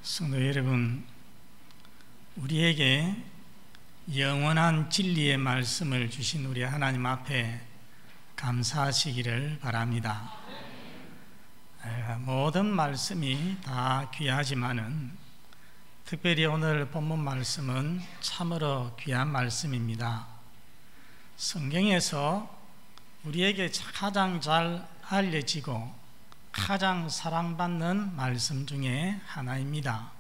성도 여러분, 우리에게 영원한 진리의 말씀을 주신 우리 하나님 앞에 감사하시기를 바랍니다. 모든 말씀이 다 귀하지만은 특별히 오늘 본문 말씀은 참으로 귀한 말씀입니다. 성경에서 우리에게 가장 잘 알려지고 가장 사랑받는 말씀 중에 하나입니다.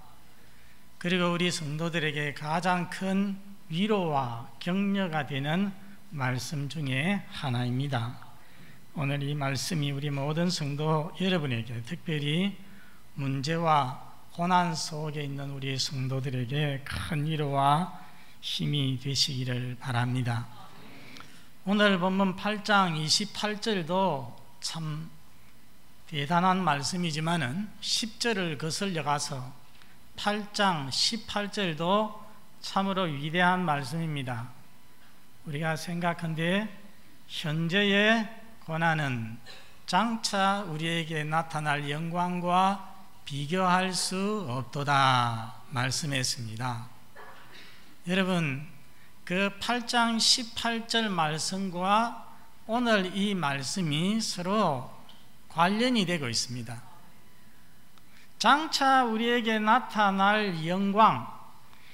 그리고 우리 성도들에게 가장 큰 위로와 격려가 되는 말씀 중에 하나입니다. 오늘 이 말씀이 우리 모든 성도 여러분에게, 특별히 문제와 고난 속에 있는 우리 성도들에게 큰 위로와 힘이 되시기를 바랍니다. 오늘 본문 8장 28절도 참 대단한 말씀이지만은 10절을 거슬려 가서 8장 18절도 참으로 위대한 말씀입니다. 우리가 생각한데 현재의 고난은 장차 우리에게 나타날 영광과 비교할 수 없도다 말씀했습니다. 여러분, 그 8장 18절 말씀과 오늘 이 말씀이 서로 관련이 되고 있습니다. 장차 우리에게 나타날 영광,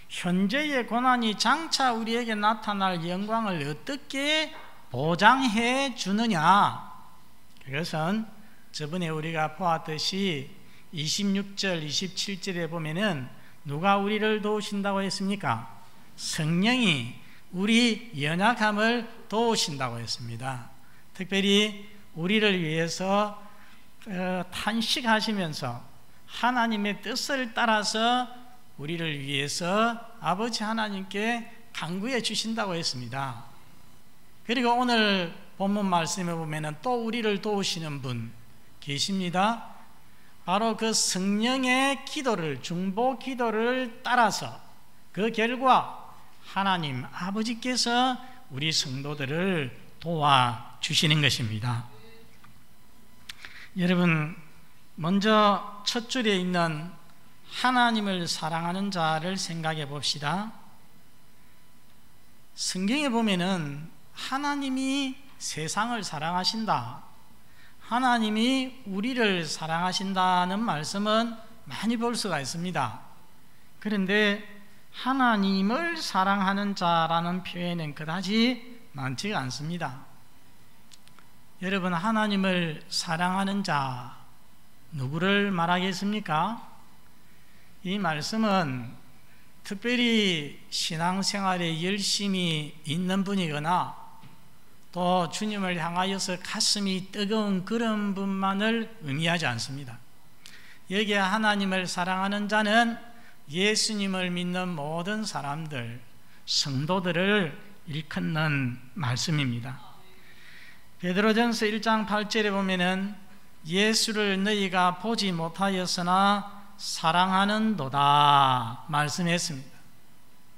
현재의 고난이 장차 우리에게 나타날 영광을 어떻게 보장해 주느냐? 그것은 저번에 우리가 보았듯이 26절, 27절에 보면은 누가 우리를 도우신다고 했습니까? 성령이 우리 연약함을 도우신다고 했습니다. 특별히 우리를 위해서 탄식하시면서 하나님의 뜻을 따라서 우리를 위해서 아버지 하나님께 간구해 주신다고 했습니다. 그리고 오늘 본문 말씀에 보면 또 우리를 도우시는 분 계십니다. 바로 그 성령의 기도를, 중보 기도를 따라서 그 결과 하나님 아버지께서 우리 성도들을 도와주시는 것입니다. 여러분, 먼저 첫 줄에 있는 하나님을 사랑하는 자를 생각해 봅시다. 성경에 보면은 하나님이 세상을 사랑하신다, 하나님이 우리를 사랑하신다는 말씀은 많이 볼 수가 있습니다. 그런데 하나님을 사랑하는 자라는 표현은 그다지 많지가 않습니다. 여러분, 하나님을 사랑하는 자 누구를 말하겠습니까? 이 말씀은 특별히 신앙생활에 열심히 있는 분이거나 또 주님을 향하여서 가슴이 뜨거운 그런 분만을 의미하지 않습니다. 여기에 하나님을 사랑하는 자는 예수님을 믿는 모든 사람들, 성도들을 일컫는 말씀입니다. 베드로전서 1장 8절에 보면은 예수를 너희가 보지 못하였으나 사랑하는도다 말씀했습니다.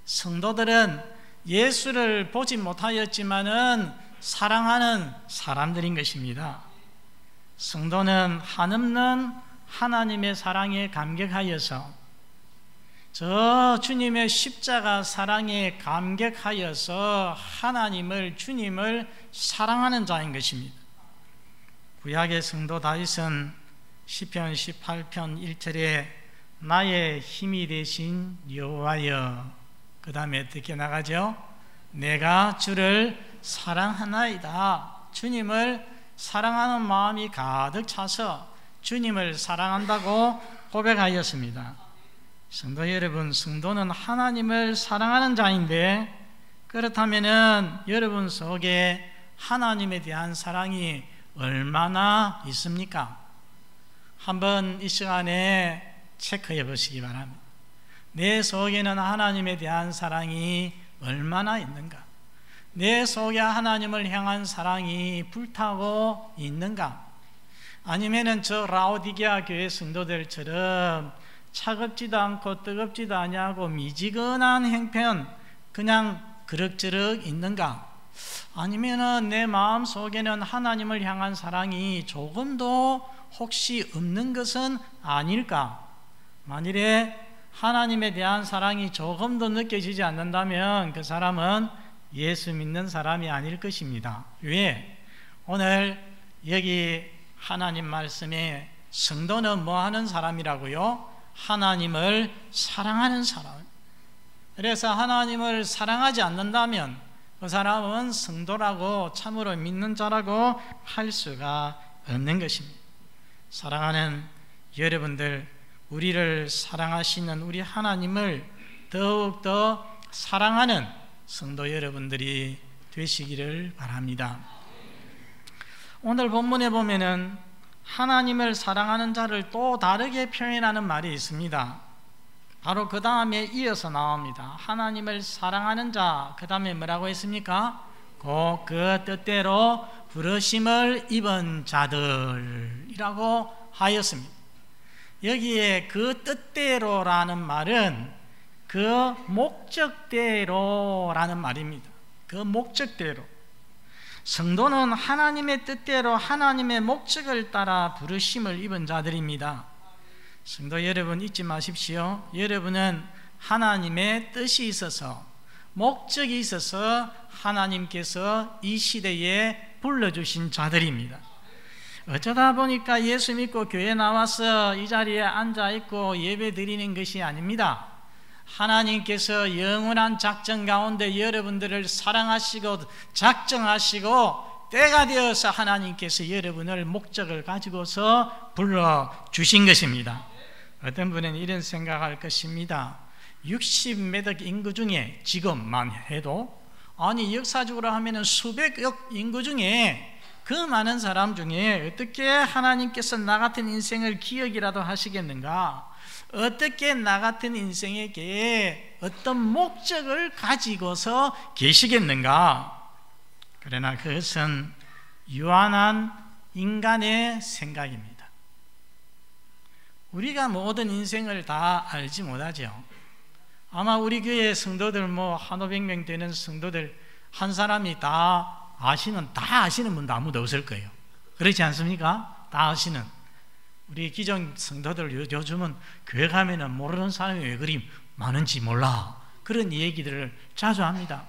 성도들은 예수를 보지 못하였지만은 사랑하는 사람들인 것입니다. 성도는 한없는 하나님의 사랑에 감격하여서 저 주님의 십자가 사랑에 감격하여서 하나님을, 주님을 사랑하는 자인 것입니다. 구약의 성도 다윗은 시편 18편 1절에 나의 힘이 되신 여호와여, 그 다음에 어떻게 나가죠? 내가 주를 사랑하나이다. 주님을 사랑하는 마음이 가득 차서 주님을 사랑한다고 고백하였습니다. 성도 여러분, 성도는 하나님을 사랑하는 자인데, 그렇다면은 여러분 속에 하나님에 대한 사랑이 얼마나 있습니까? 한번 이 시간에 체크해 보시기 바랍니다. 내 속에는 하나님에 대한 사랑이 얼마나 있는가? 내 속에 하나님을 향한 사랑이 불타고 있는가? 아니면은 저 라오디게아 교회 성도들처럼 차갑지도 않고 뜨겁지도 아니하고 미지근한 형편, 그냥 그럭저럭 있는가? 아니면은 내 마음 속에는 하나님을 향한 사랑이 조금도 혹시 없는 것은 아닐까? 만일에 하나님에 대한 사랑이 조금도 느껴지지 않는다면 그 사람은 예수 믿는 사람이 아닐 것입니다. 왜? 오늘 여기 하나님 말씀에 성도는 뭐 하는 사람이라고요? 하나님을 사랑하는 사람. 그래서 하나님을 사랑하지 않는다면 그 사람은 성도라고 참으로 믿는 자라고 할 수가 없는 것입니다. 사랑하는 여러분들, 우리를 사랑하시는 우리 하나님을 더욱더 사랑하는 성도 여러분들이 되시기를 바랍니다. 오늘 본문에 보면은 하나님을 사랑하는 자를 또 다르게 표현하는 말이 있습니다. 바로 그 다음에 이어서 나옵니다. 하나님을 사랑하는 자, 그 다음에 뭐라고 했습니까? 곧 그 뜻대로 부르심을 입은 자들이라고 하였습니다. 여기에 그 뜻대로라는 말은 그 목적대로라는 말입니다. 그 목적대로. 성도는 하나님의 뜻대로 하나님의 목적을 따라 부르심을 입은 자들입니다. 성도 여러분 잊지 마십시오. 여러분은 하나님의 뜻이 있어서 목적이 있어서 하나님께서 이 시대에 불러주신 자들입니다. 어쩌다 보니까 예수 믿고 교회 나와서 이 자리에 앉아있고 예배 드리는 것이 아닙니다. 하나님께서 영원한 작정 가운데 여러분들을 사랑하시고 작정하시고 때가 되어서 하나님께서 여러분을 목적을 가지고서 불러주신 것입니다. 어떤 분은 이런 생각할 것입니다. 60몇 억 인구 중에 지금만 해도 아니 역사적으로 하면 수백억 인구 중에 그 많은 사람 중에 어떻게 하나님께서 나 같은 인생을 기억이라도 하시겠는가? 어떻게 나 같은 인생에게 어떤 목적을 가지고서 계시겠는가? 그러나 그것은 유한한 인간의 생각입니다. 우리가 모든 인생을 다 알지 못하죠. 아마 우리 교회 성도들 한 500명 되는 성도들 한 사람이 다 아시는 분도 아무도 없을 거예요. 그렇지 않습니까? 다 아시는. 우리 기존 성도들 요즘은 교회 가면은 모르는 사람이 왜 그리 많은지 몰라. 그런 얘기들을 자주 합니다.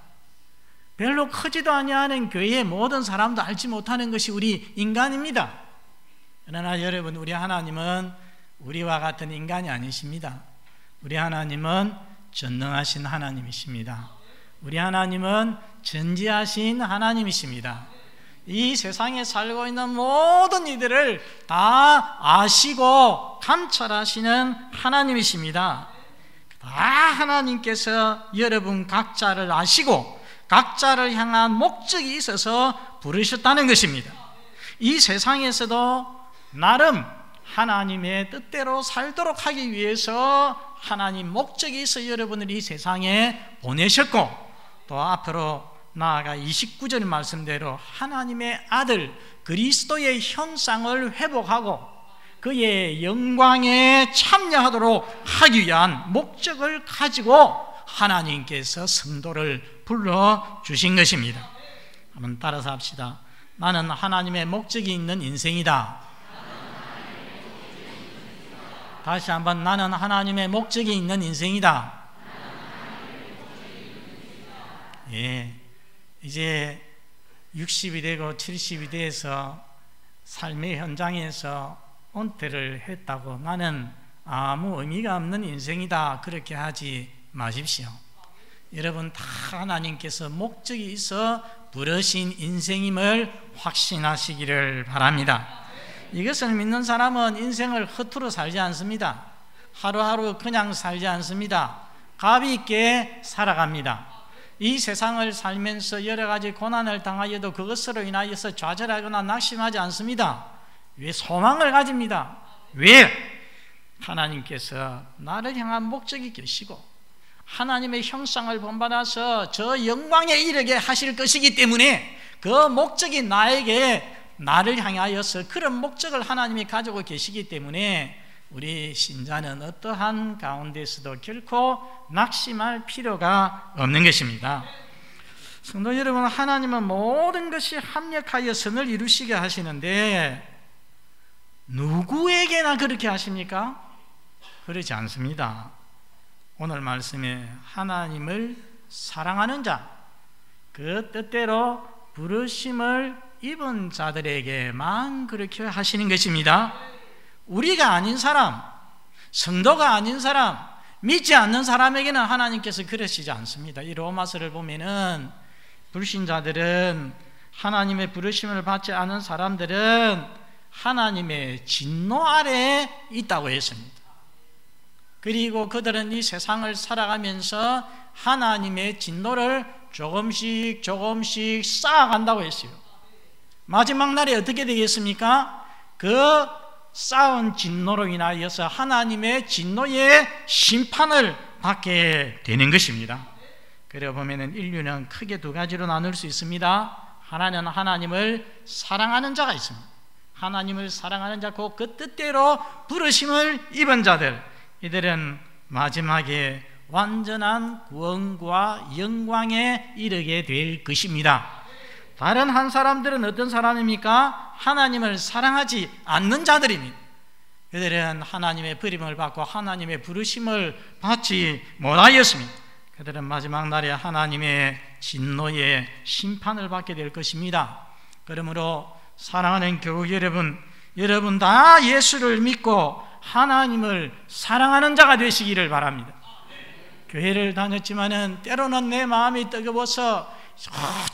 별로 크지도 아니하는 교회의 모든 사람도 알지 못하는 것이 우리 인간입니다. 그러나 여러분, 우리 하나님은 우리와 같은 인간이 아니십니다. 우리 하나님은 전능하신 하나님이십니다. 우리 하나님은 전지하신 하나님이십니다. 이 세상에 살고 있는 모든 이들을 다 아시고 감찰하시는 하나님이십니다. 다 하나님께서 여러분 각자를 아시고 각자를 향한 목적이 있어서 부르셨다는 것입니다. 이 세상에서도 나름 하나님의 뜻대로 살도록 하기 위해서 하나님 목적이 있어 여러분을 이 세상에 보내셨고, 또 앞으로 나아가 29절 말씀대로 하나님의 아들 그리스도의 형상을 회복하고 그의 영광에 참여하도록 하기 위한 목적을 가지고 하나님께서 성도를 불러주신 것입니다. 한번 따라서 합시다. 나는 하나님의 목적이 있는 인생이다. 다시 한번, 나는 하나님의 목적이 있는 인생이다. 예, 이제 60이 되고 70이 돼서 삶의 현장에서 은퇴를 했다고 나는 아무 의미가 없는 인생이다, 그렇게 하지 마십시오. 여러분, 다 하나님께서 목적이 있어 부르신 인생임을 확신하시기를 바랍니다. 이것을 믿는 사람은 인생을 허투루 살지 않습니다. 하루하루 그냥 살지 않습니다. 가비 있게 살아갑니다. 이 세상을 살면서 여러 가지 고난을 당하여도 그것으로 인하여서 좌절하거나 낙심하지 않습니다. 왜? 소망을 가집니다. 왜? 하나님께서 나를 향한 목적이 계시고 하나님의 형상을 본받아서 저 영광에 이르게 하실 것이기 때문에 그 목적이 나를 향하여서 그런 목적을 하나님이 가지고 계시기 때문에 우리 신자는 어떠한 가운데서도 결코 낙심할 필요가 없는 것입니다. 성도 여러분, 하나님은 모든 것이 합력하여 선을 이루시게 하시는데 누구에게나 그렇게 하십니까? 그렇지 않습니다. 오늘 말씀에 하나님을 사랑하는 자, 그 뜻대로 부르심을 입은 자들에게만 그렇게 하시는 것입니다. 우리가 아닌 사람, 성도가 아닌 사람, 믿지 않는 사람에게는 하나님께서 그러시지 않습니다. 이 로마서를 보면은 불신자들은, 하나님의 부르심을 받지 않은 사람들은 하나님의 진노 아래에 있다고 했습니다. 그리고 그들은 이 세상을 살아가면서 하나님의 진노를 조금씩 쌓아간다고 했어요. 마지막 날에 어떻게 되겠습니까? 그 쌓은 진노로 인하여서 하나님의 진노의 심판을 받게 되는 것입니다. 그래 보면은 인류는 크게 두 가지로 나눌 수 있습니다. 하나는 하나님을 사랑하는 자가 있습니다. 하나님을 사랑하는 자, 그 뜻대로 부르심을 입은 자들, 이들은 마지막에 완전한 구원과 영광에 이르게 될 것입니다. 다른 한 사람들은 어떤 사람입니까? 하나님을 사랑하지 않는 자들입니다. 그들은 하나님의 버림을 받고 하나님의 부르심을 받지 못하였습니다. 그들은 마지막 날에 하나님의 진노의 심판을 받게 될 것입니다. 그러므로 사랑하는 교우 여러분 다 예수를 믿고 하나님을 사랑하는 자가 되시기를 바랍니다. 교회를 다녔지만은 때로는 내 마음이 뜨거워서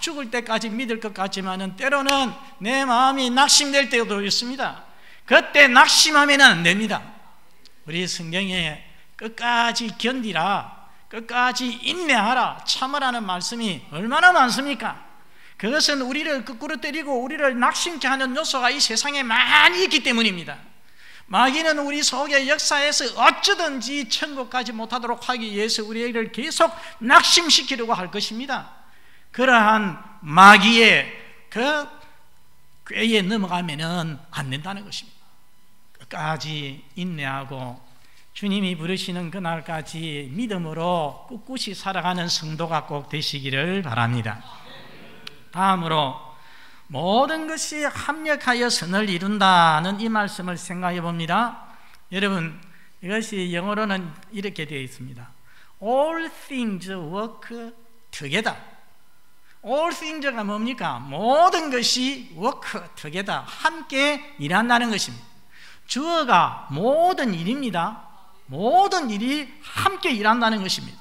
죽을 때까지 믿을 것 같지만은 때로는 내 마음이 낙심될 때도 있습니다. 그때 낙심하면 안 됩니다. 우리 성경에 끝까지 견디라, 끝까지 인내하라, 참으라는 말씀이 얼마나 많습니까? 그것은 우리를 거꾸로 때리고 우리를 낙심케 하는 요소가 이 세상에 많이 있기 때문입니다. 마귀는 우리 속의 역사에서 어쩌든지 천국까지 못하도록 하기 위해서 우리를 계속 낙심시키려고 할 것입니다. 그러한 마귀의 그 꾀에 넘어가면 안 된다는 것입니다. 끝까지 인내하고 주님이 부르시는 그날까지 믿음으로 꿋꿋이 살아가는 성도가 꼭 되시기를 바랍니다. 다음으로 모든 것이 합력하여 선을 이룬다는 이 말씀을 생각해 봅니다. 여러분, 이것이 영어로는 이렇게 되어 있습니다. All things work together. All things가 뭡니까? 모든 것이 work together, 함께 일한다는 것입니다. 주어가 모든 일입니다. 모든 일이 함께 일한다는 것입니다.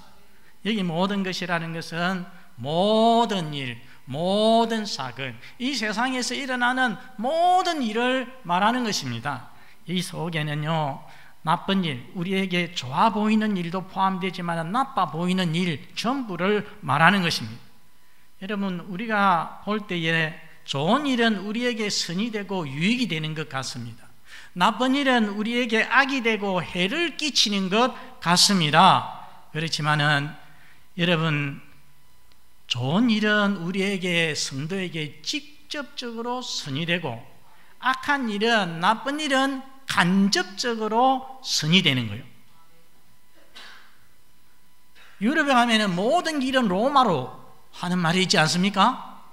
여기 모든 것이라는 것은 모든 일, 모든 사건, 이 세상에서 일어나는 모든 일을 말하는 것입니다. 이 속에는요, 나쁜 일, 우리에게 좋아 보이는 일도 포함되지만 나빠 보이는 일 전부를 말하는 것입니다. 여러분, 우리가 볼 때에 좋은 일은 우리에게 선이 되고 유익이 되는 것 같습니다. 나쁜 일은 우리에게 악이 되고 해를 끼치는 것 같습니다. 그렇지만은 여러분, 좋은 일은 우리에게, 성도에게 직접적으로 선이 되고 악한 일은, 나쁜 일은 간접적으로 선이 되는 거예요. 유럽에 가면은 모든 길은 로마로 하는 말이 있지 않습니까?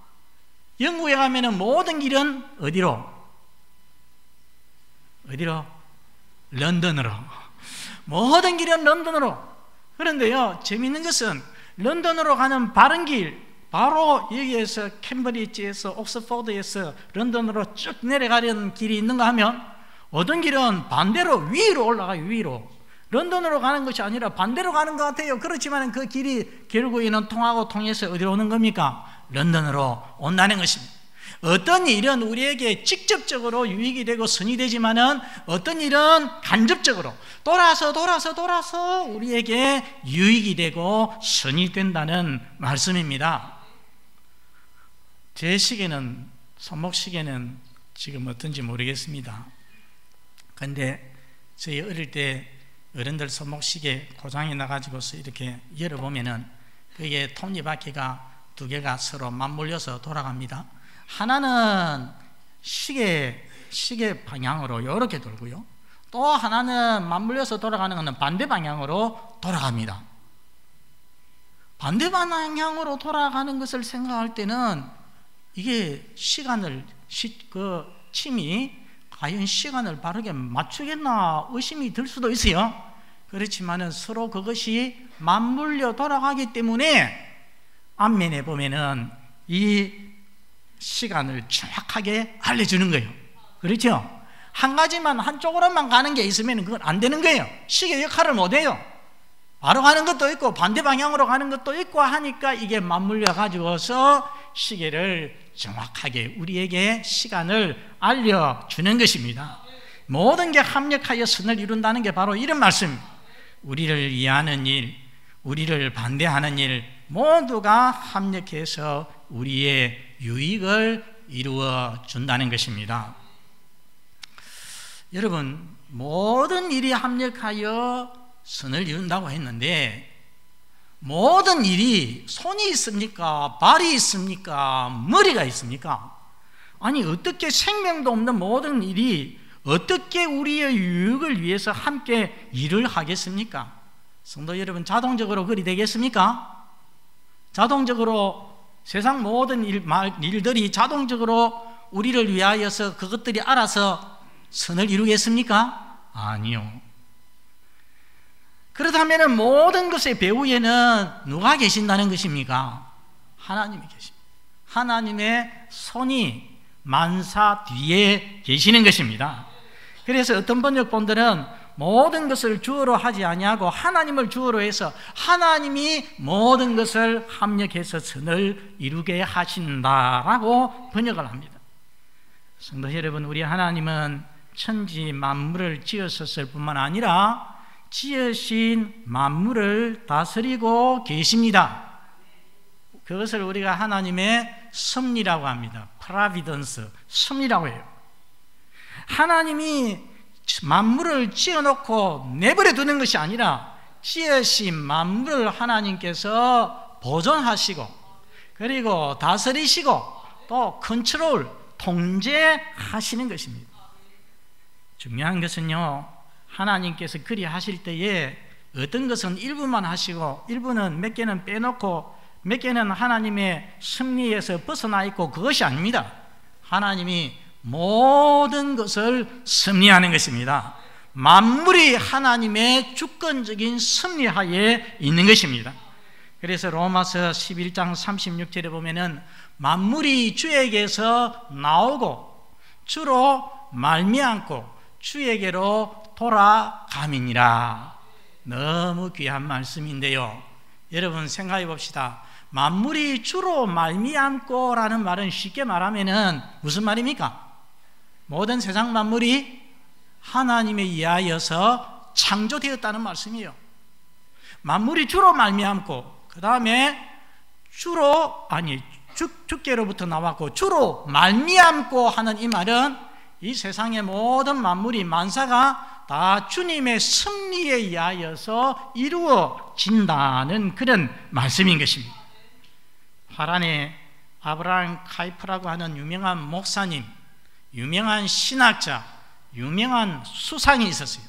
영국에 가면은 모든 길은 어디로? 런던으로. 모든 길은 런던으로. 그런데요, 재미있는 것은 런던으로 가는 바른 길, 바로 여기에서 캠브리지에서 옥스포드에서 런던으로 쭉 내려가려는 길이 있는가 하면 어떤 길은 반대로 위로 올라가요. 위로. 런던으로 가는 것이 아니라 반대로 가는 것 같아요. 그렇지만 그 길이 결국에는 통하고 통해서 어디로 오는 겁니까? 런던으로 온다는 것입니다. 어떤 일은 우리에게 직접적으로 유익이 되고 선이 되지만은 어떤 일은 간접적으로 돌아서 우리에게 유익이 되고 선이 된다는 말씀입니다. 제 시계는, 손목시계는 지금 어떤지 모르겠습니다. 그런데 저희 어릴 때 어른들 손목시계 고장이 나가지고서 이렇게 열어보면은 그게 톱니바퀴가 두 개가 서로 맞물려서 돌아갑니다. 하나는 시계 방향으로 이렇게 돌고요, 또 하나는 맞물려서 돌아가는 것은 반대 방향으로 돌아갑니다. 반대 방향으로 돌아가는 것을 생각할 때는 이게 침이 과연 시간을 바르게 맞추겠나 의심이 들 수도 있어요. 그렇지만은 서로 그것이 맞물려 돌아가기 때문에 앞면에 보면은 이 시간을 정확하게 알려주는 거예요. 그렇죠? 한 가지만 한쪽으로만 가는 게 있으면 그건 안 되는 거예요. 시계 역할을 못 해요. 바로 가는 것도 있고 반대 방향으로 가는 것도 있고 하니까 이게 맞물려 가지고서 시계를 정확하게 우리에게 시간을 알려주는 것입니다. 모든 게 합력하여 선을 이룬다는 게 바로 이런 말씀입니다. 우리를 위하는 일, 우리를 반대하는 일 모두가 합력해서 우리의 유익을 이루어 준다는 것입니다. 여러분, 모든 일이 합력하여 선을 이룬다고 했는데 모든 일이 손이 있습니까? 발이 있습니까? 머리가 있습니까? 아니, 어떻게 생명도 없는 모든 일이 어떻게 우리의 유익을 위해서 함께 일을 하겠습니까? 성도 여러분, 자동적으로 그리 되겠습니까? 자동적으로 세상 모든 일들이 자동적으로 우리를 위하여서 그것들이 알아서 선을 이루겠습니까? 아니요. 그렇다면 모든 것의 배후에는 누가 계신다는 것입니까? 하나님이 계십니다. 하나님의 손이 만사 뒤에 계시는 것입니다. 그래서 어떤 번역본들은 모든 것을 주어로 하지 아니하고 하나님을 주어로 해서 하나님이 모든 것을 합력해서 선을 이루게 하신다라고 번역을 합니다. 성도 여러분, 우리 하나님은 천지 만물을 지으셨을 뿐만 아니라 지으신 만물을 다스리고 계십니다. 그것을 우리가 하나님의 섭리라고 합니다. 프라비던스, 섭리라고 해요. 하나님이 만물을 지어놓고 내버려 두는 것이 아니라 지으신 만물을 하나님께서 보존하시고 그리고 다스리시고 또 컨트롤, 통제하시는 것입니다. 중요한 것은요, 하나님께서 그리 하실 때에 어떤 것은 일부만 하시고 일부는 몇 개는 빼놓고 몇 개는 하나님의 섭리에서 벗어나 있고 그것이 아닙니다. 하나님이 모든 것을 섭리하는 것입니다. 만물이 하나님의 주권적인 섭리하에 있는 것입니다. 그래서 로마서 11장 36절에 보면은 만물이 주에게서 나오고 주로 말미암고 주에게로 돌아감이니라. 너무 귀한 말씀인데요, 여러분 생각해 봅시다. 만물이 주로 말미암고 라는 말은 쉽게 말하면은 무슨 말입니까? 모든 세상 만물이 하나님에 의하여서 창조되었다는 말씀이에요. 만물이 주로 말미암고 그 다음에 주께로부터 나왔고 주로 말미암고 하는 이 말은 이 세상의 모든 만물이 만사가 다 주님의 섭리에 의하여서 이루어진다는 그런 말씀인 것입니다. 화란에 아브라함 카이프라고 하는 유명한 목사님, 유명한 신학자, 유명한 수상이 있었어요.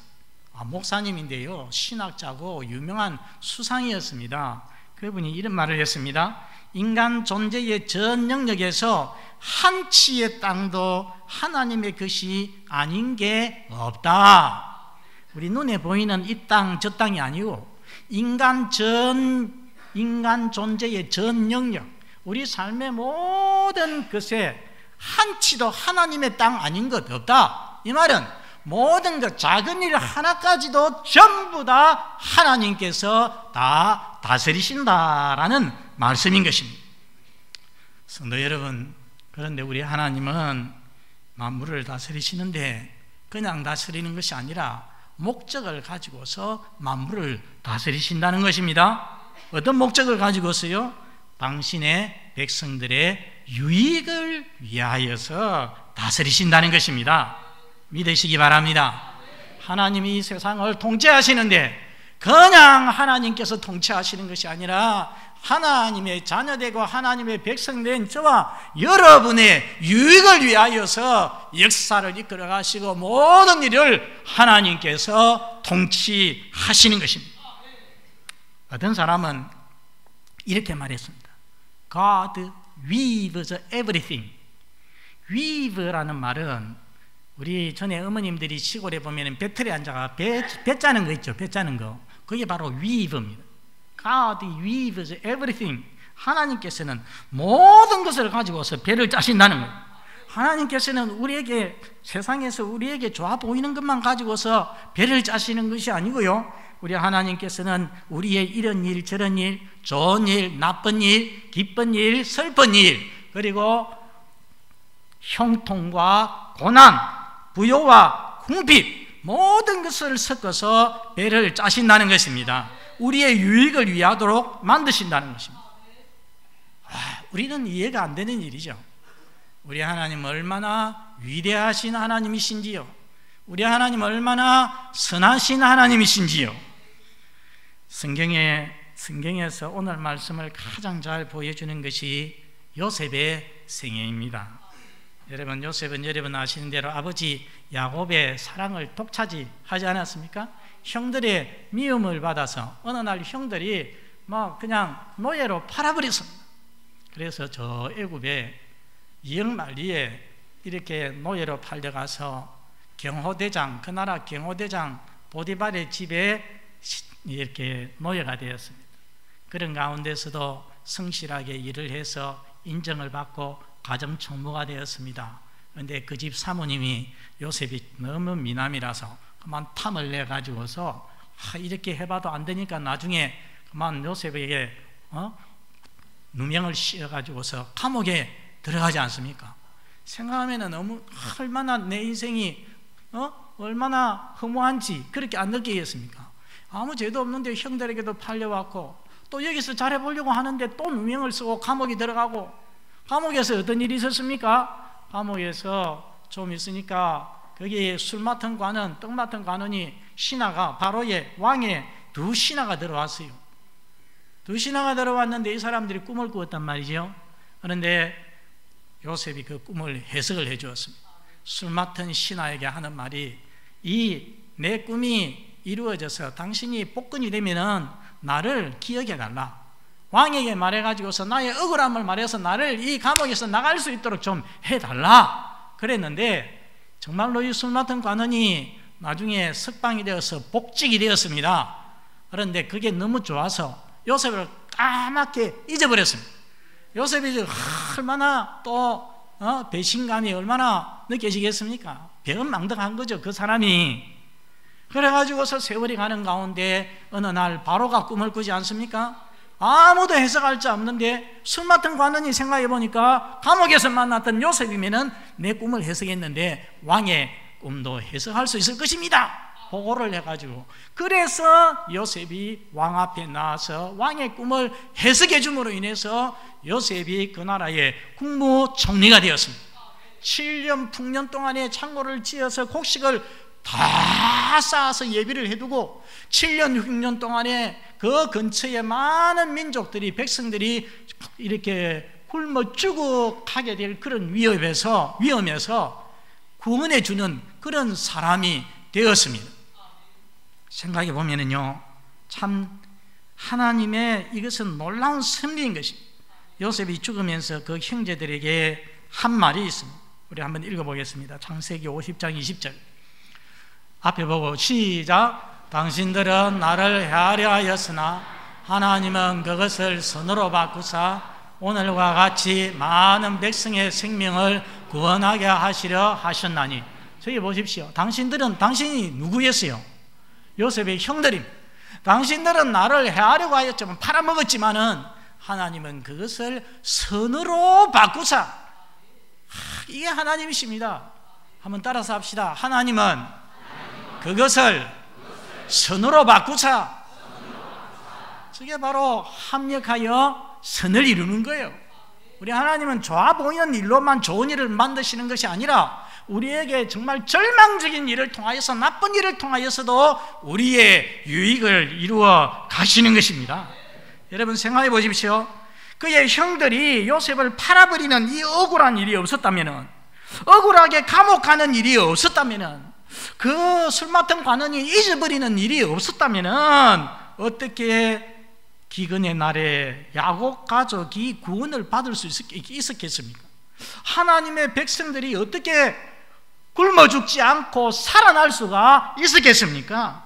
목사님인데요, 신학자고 유명한 수상이었습니다. 그분이 이런 말을 했습니다. 인간 존재의 전 영역에서 한 치의 땅도 하나님의 것이 아닌 게 없다. 우리 눈에 보이는 이 땅, 저 땅이 아니고 인간 존재의 전 영역, 우리 삶의 모든 것에 한 치도 하나님의 땅 아닌 것 없다. 이 말은 모든 것, 작은 일 하나까지도 전부 다 하나님께서 다 다스리신다라는 말씀인 것입니다. 성도 여러분, 그런데 우리 하나님은 만물을 다스리시는데 그냥 다스리는 것이 아니라 목적을 가지고서 만물을 다스리신다는 것입니다. 어떤 목적을 가지고서요? 당신의 백성들의 유익을 위하여서 다스리신다는 것입니다. 믿으시기 바랍니다. 하나님이 이 세상을 통치하시는데 그냥 하나님께서 통치하시는 것이 아니라 하나님의 자녀되고 하나님의 백성된 저와 여러분의 유익을 위하여서 역사를 이끌어 가시고 모든 일을 하나님께서 통치하시는 것입니다. 어떤 사람은 이렇게 말했습니다. God weaves everything. weave라는 말은 우리 전에 어머님들이 시골에 보면 배틀에 앉아가 배 짜는 거 있죠. 배 짜는 거. 그게 바로 weave입니다. God weaves everything. 하나님께서는 모든 것을 가지고서 배를 짜신다는 거예요. 하나님께서는 우리에게 세상에서 우리에게 좋아 보이는 것만 가지고서 배를 짜시는 것이 아니고요. 우리 하나님께서는 우리의 이런 일 저런 일, 좋은 일, 나쁜 일, 기쁜 일, 슬픈 일, 그리고 형통과 고난, 부요와 궁핍, 모든 것을 섞어서 배를 짜신다는 것입니다. 우리의 유익을 위하도록 만드신다는 것입니다. 우리는 이해가 안 되는 일이죠. 우리 하나님 얼마나 위대하신 하나님이신지요. 우리 하나님 얼마나 선하신 하나님이신지요. 성경에서 오늘 말씀을 가장 잘 보여주는 것이 요셉의 생애입니다. 여러분, 요셉은 여러분 아시는 대로 아버지 야곱의 사랑을 독차지하지 않았습니까? 형들의 미움을 받아서 어느 날 형들이 막 그냥 노예로 팔아버렸습니다. 그래서 저 애굽의 이역만리에 이렇게 노예로 팔려가서 경호대장, 그 나라 경호대장 보디발의 집에 이렇게 노예가 되었습니다. 그런 가운데서도 성실하게 일을 해서 인정을 받고 가정총무가 되었습니다. 그런데 그 집 사모님이 요셉이 너무 미남이라서 그만 탐을 내가지고서 이렇게 해봐도 안 되니까 나중에 그만 요셉에게 누명을 씌워가지고서 감옥에 들어가지 않습니까? 생각하면 너무 얼마나 내 인생이 얼마나 허무한지 그렇게 안 느끼겠습니까? 아무 죄도 없는데 형들에게도 팔려왔고 또 여기서 잘해보려고 하는데 또 누명을 쓰고 감옥에 들어가고, 감옥에서 어떤 일이 있었습니까? 감옥에서 좀 있으니까 거기에 술 맡은 관원, 떡 맡은 관원이 신하가 바로의 왕의 두 신하가 들어왔어요. 두 신하가 들어왔는데 이 사람들이 꿈을 꾸었단 말이죠. 그런데 요셉이 그 꿈을 해석을 해 주었습니다. 술 맡은 신하에게 하는 말이, 내 꿈이 이루어져서 당신이 복권이 되면은 나를 기억해 달라. 왕에게 말해가지고서 나의 억울함을 말해서 나를 이 감옥에서 나갈 수 있도록 좀 해달라 그랬는데, 정말로 이 술 맡은 관원이 나중에 석방이 되어서 복직이 되었습니다. 그런데 그게 너무 좋아서 요셉을 까맣게 잊어버렸습니다. 요셉이 얼마나 또 배신감이 얼마나 느껴지겠습니까? 배은망덕한 거죠, 그 사람이. 그래가지고서 세월이 가는 가운데 어느 날 바로가 꿈을 꾸지 않습니까? 아무도 해석할 수 없는데 술 맡은 관원이 생각해 보니까 감옥에서 만났던 요셉이면은 내 꿈을 해석했는데 왕의 꿈도 해석할 수 있을 것입니다. 보고를 해가지고, 그래서 요셉이 왕 앞에 나와서 왕의 꿈을 해석해 줌으로 인해서 요셉이 그 나라의 국무총리가 되었습니다. 7년 풍년 동안에 창고를 지어서 곡식을 다 쌓아서 예비를 해두고 7년 6년 동안에 그 근처에 많은 민족들이, 백성들이 이렇게 굶어 죽어가게 될 그런 위험에서 구원해 주는 그런 사람이 되었습니다. 생각해 보면은요, 참 하나님의 이것은 놀라운 섭리인 것입니다. 요셉이 죽으면서 그 형제들에게 한 말이 있습니다. 우리 한번 읽어보겠습니다. 창세기 50장 20절 앞에 보고 시작. 당신들은 나를 해하려 하였으나 하나님은 그것을 선으로 바꾸사 오늘과 같이 많은 백성의 생명을 구원하게 하시려 하셨나니. 저기 보십시오. 당신이 누구였어요? 요셉의 형들입니다. 당신들은 나를 해하려고 하였지만 팔아먹었지만은 하나님은 그것을 선으로 바꾸사. 이게 하나님이십니다. 한번 따라서 합시다. 하나님은 그것을 선으로 바꾸사. 저게 바로 합력하여 선을 이루는 거예요. 우리 하나님은 좋아 보이는 일로만 좋은 일을 만드시는 것이 아니라 우리에게 정말 절망적인 일을 통하여서, 나쁜 일을 통하여서도 우리의 유익을 이루어 가시는 것입니다. 여러분 생각해 보십시오. 그의 형들이 요셉을 팔아버리는 이 억울한 일이 없었다면, 억울하게 감옥 가는 일이 없었다면, 그 술 맡은 관원이 잊어버리는 일이 없었다면 어떻게 기근의 날에 야곱 가족이 구원을 받을 수 있었겠습니까? 하나님의 백성들이 어떻게 굶어 죽지 않고 살아날 수가 있었겠습니까?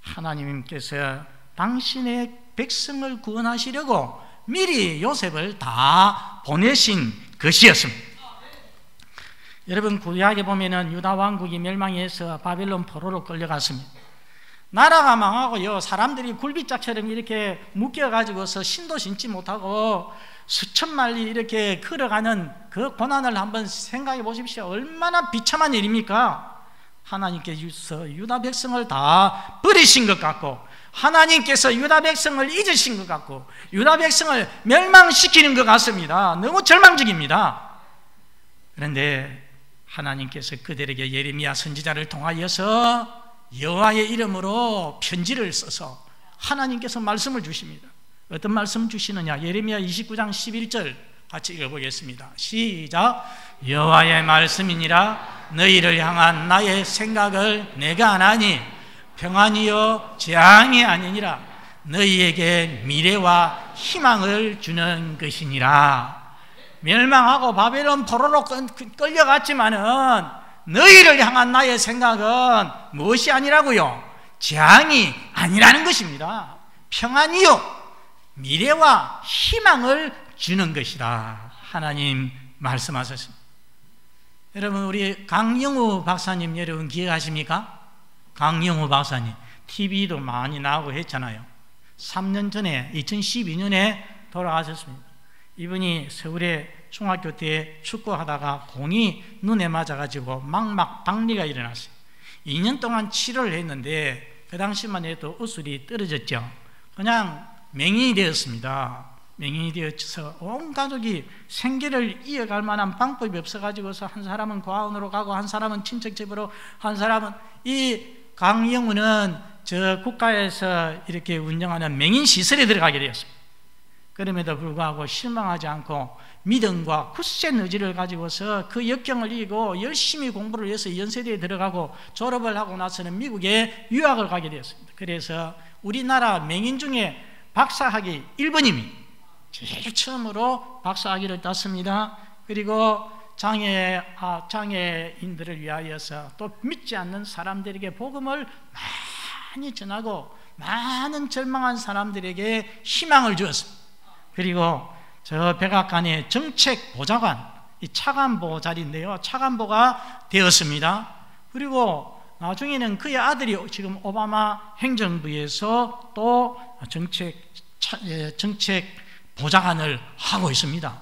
하나님께서 당신의 백성을 구원하시려고 미리 요셉을 다 보내신 것이었습니다. 여러분, 구약에 보면은 유다 왕국이 멸망해서 바벨론 포로로 끌려갔습니다. 나라가 망하고요, 사람들이 굴비짝처럼 이렇게 묶여가지고서 신도 신지 못하고 수천 마리 이렇게 걸어가는 그 고난을 한번 생각해 보십시오. 얼마나 비참한 일입니까? 하나님께서 유다 백성을 다 버리신 것 같고, 하나님께서 유다 백성을 잊으신 것 같고, 유다 백성을 멸망시키는 것 같습니다. 너무 절망적입니다. 그런데 하나님께서 그들에게 예레미야 선지자를 통하여서 여호와의 이름으로 편지를 써서 하나님께서 말씀을 주십니다. 어떤 말씀 주시느냐? 예레미야 29장 11절 같이 읽어보겠습니다. 시작. 여호와의 말씀이니라. 너희를 향한 나의 생각을 내가 아나니 평안이요 재앙이 아니니라. 너희에게 미래와 희망을 주는 것이니라. 멸망하고 바벨론 포로로 끌려갔지만은 너희를 향한 나의 생각은 무엇이 아니라고요? 재앙이 아니라는 것입니다. 평안이요 미래와 희망을 주는 것이다. 하나님 말씀하셨습니다. 여러분, 우리 강영우 박사님 여러분 기억하십니까? 강영우 박사님 TV도 많이 나오고 했잖아요. 3년 전에 2012년에 돌아가셨습니다. 이분이 서울의 중학교 때 축구하다가 공이 눈에 맞아가지고 망막 박리가 일어났어요. 2년 동안 치료를 했는데 그 당시만 해도 우술이 떨어졌죠. 그냥 맹인이 되었습니다. 맹인이 되어서 온 가족이 생계를 이어갈 만한 방법이 없어가지고서 한 사람은 고아원으로 가고 한 사람은 친척 집으로, 한 사람은, 이 강영우는 저 국가에서 이렇게 운영하는 맹인 시설에 들어가게 되었습니다. 그럼에도 불구하고 실망하지 않고 믿음과 굳센 의지를 가지고서 그 역경을 이기고 열심히 공부를 해서 연세대에 들어가고 졸업을 하고 나서는 미국에 유학을 가게 되었습니다. 그래서 우리나라 맹인 중에 박사학위 1번님이 제일 처음으로 박사학위를 땄습니다. 그리고 장애인들을 위하여서 또 믿지 않는 사람들에게 복음을 많이 전하고 많은 절망한 사람들에게 희망을 주었습니다. 그리고 저 백악관의 정책보좌관, 이 차관보 자리인데요, 차관보가 되었습니다. 그리고 나중에는 그의 아들이 지금 오바마 행정부에서 또 정책보좌관을 하고 있습니다.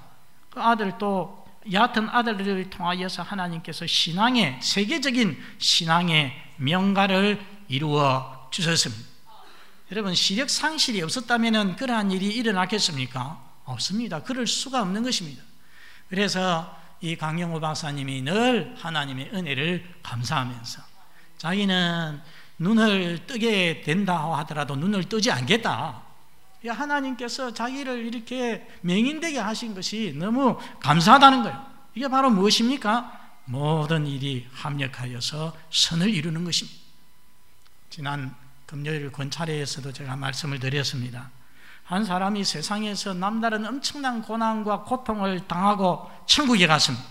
그 아들 또 얕은 아들을 통하여서 하나님께서 신앙의, 세계적인 신앙의 명가를 이루어 주셨습니다. 여러분, 시력 상실이 없었다면 그러한 일이 일어났겠습니까? 없습니다. 그럴 수가 없는 것입니다. 그래서 이 강영호 박사님이 늘 하나님의 은혜를 감사하면서 자기는 눈을 뜨게 된다 하더라도 눈을 뜨지 않겠다. 하나님께서 자기를 이렇게 맹인되게 하신 것이 너무 감사하다는 거예요. 이게 바로 무엇입니까? 모든 일이 합력하여서 선을 이루는 것입니다. 지난 금요일 권찰회에서도 제가 말씀을 드렸습니다. 한 사람이 세상에서 남다른 엄청난 고난과 고통을 당하고 천국에 갔습니다.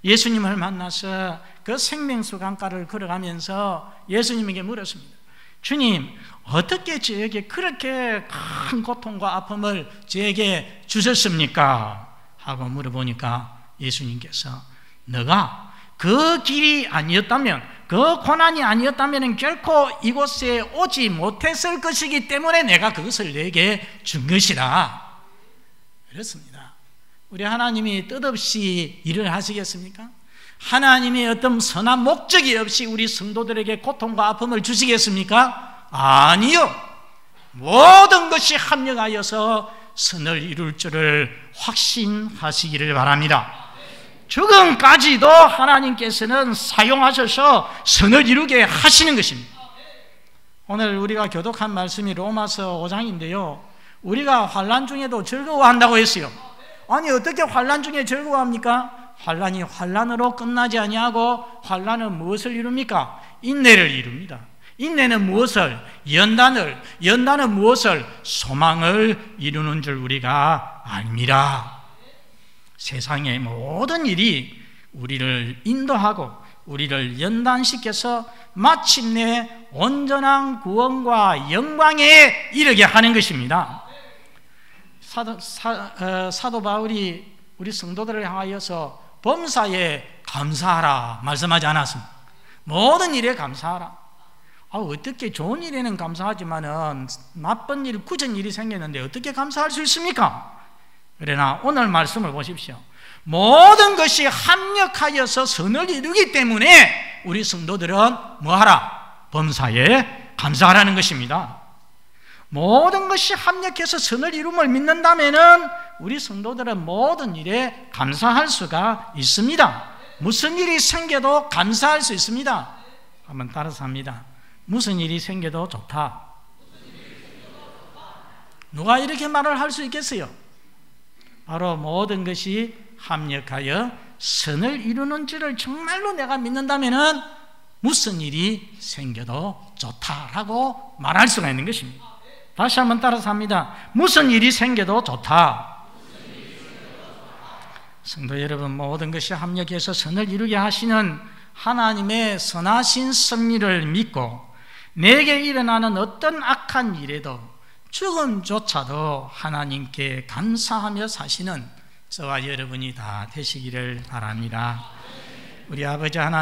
예수님을 만나서 그 생명수 강가를 걸어가면서 예수님에게 물었습니다. 주님, 어떻게 저에게 그렇게 큰 고통과 아픔을 저에게 주셨습니까? 하고 물어보니까 예수님께서 너가 그 길이 아니었다면, 그 고난이 아니었다면 결코 이곳에 오지 못했을 것이기 때문에 내가 그것을 내게 준 것이다. 그렇습니다. 우리 하나님이 뜻없이 일을 하시겠습니까? 하나님이 어떤 선한 목적이 없이 우리 성도들에게 고통과 아픔을 주시겠습니까? 아니요. 모든 것이 합력하여서 선을 이룰 줄을 확신하시기를 바랍니다. 죽음까지도 하나님께서는 사용하셔서 선을 이루게 하시는 것입니다. 오늘 우리가 교독한 말씀이 로마서 5장인데요 우리가 환난 중에도 즐거워한다고 했어요. 아니, 어떻게 환난 중에 즐거워합니까? 환난이 환난으로 끝나지 아니하고 환난은 무엇을 이룹니까? 인내를 이룹니다. 인내는 무엇을? 연단은 무엇을? 소망을 이루는 줄 우리가 압니다. 세상의 모든 일이 우리를 인도하고 우리를 연단시켜서 마침내 온전한 구원과 영광에 이르게 하는 것입니다. 사도 바울이 우리 성도들을 향하여서 범사에 감사하라 말씀하지 않았습니까? 모든 일에 감사하라. 어떻게 좋은 일에는 감사하지만은 나쁜 일, 굳은 일이 생겼는데 어떻게 감사할 수 있습니까? 그러나 오늘 말씀을 보십시오. 모든 것이 합력하여서 선을 이루기 때문에 우리 성도들은 뭐하라? 범사에 감사하라는 것입니다. 모든 것이 합력해서 선을 이룸을 믿는다면은 우리 성도들은 모든 일에 감사할 수가 있습니다. 무슨 일이 생겨도 감사할 수 있습니다. 한번 따라서 합니다. 무슨 일이 생겨도 좋다. 누가 이렇게 말을 할 수 있겠어요? 바로 모든 것이 합력하여 선을 이루는 줄을 정말로 내가 믿는다면은 무슨 일이 생겨도 좋다라고 말할 수가 있는 것입니다. 다시 한번 따라서 합니다. 무슨 일이 생겨도 좋다. 성도 여러분, 모든 것이 합력해서 선을 이루게 하시는 하나님의 선하신 섭리를 믿고 내게 일어나는 어떤 악한 일에도 죽음조차도 하나님께 감사하며 사시는 저와 여러분이 다 되시기를 바랍니다. 우리 아버지 하나님,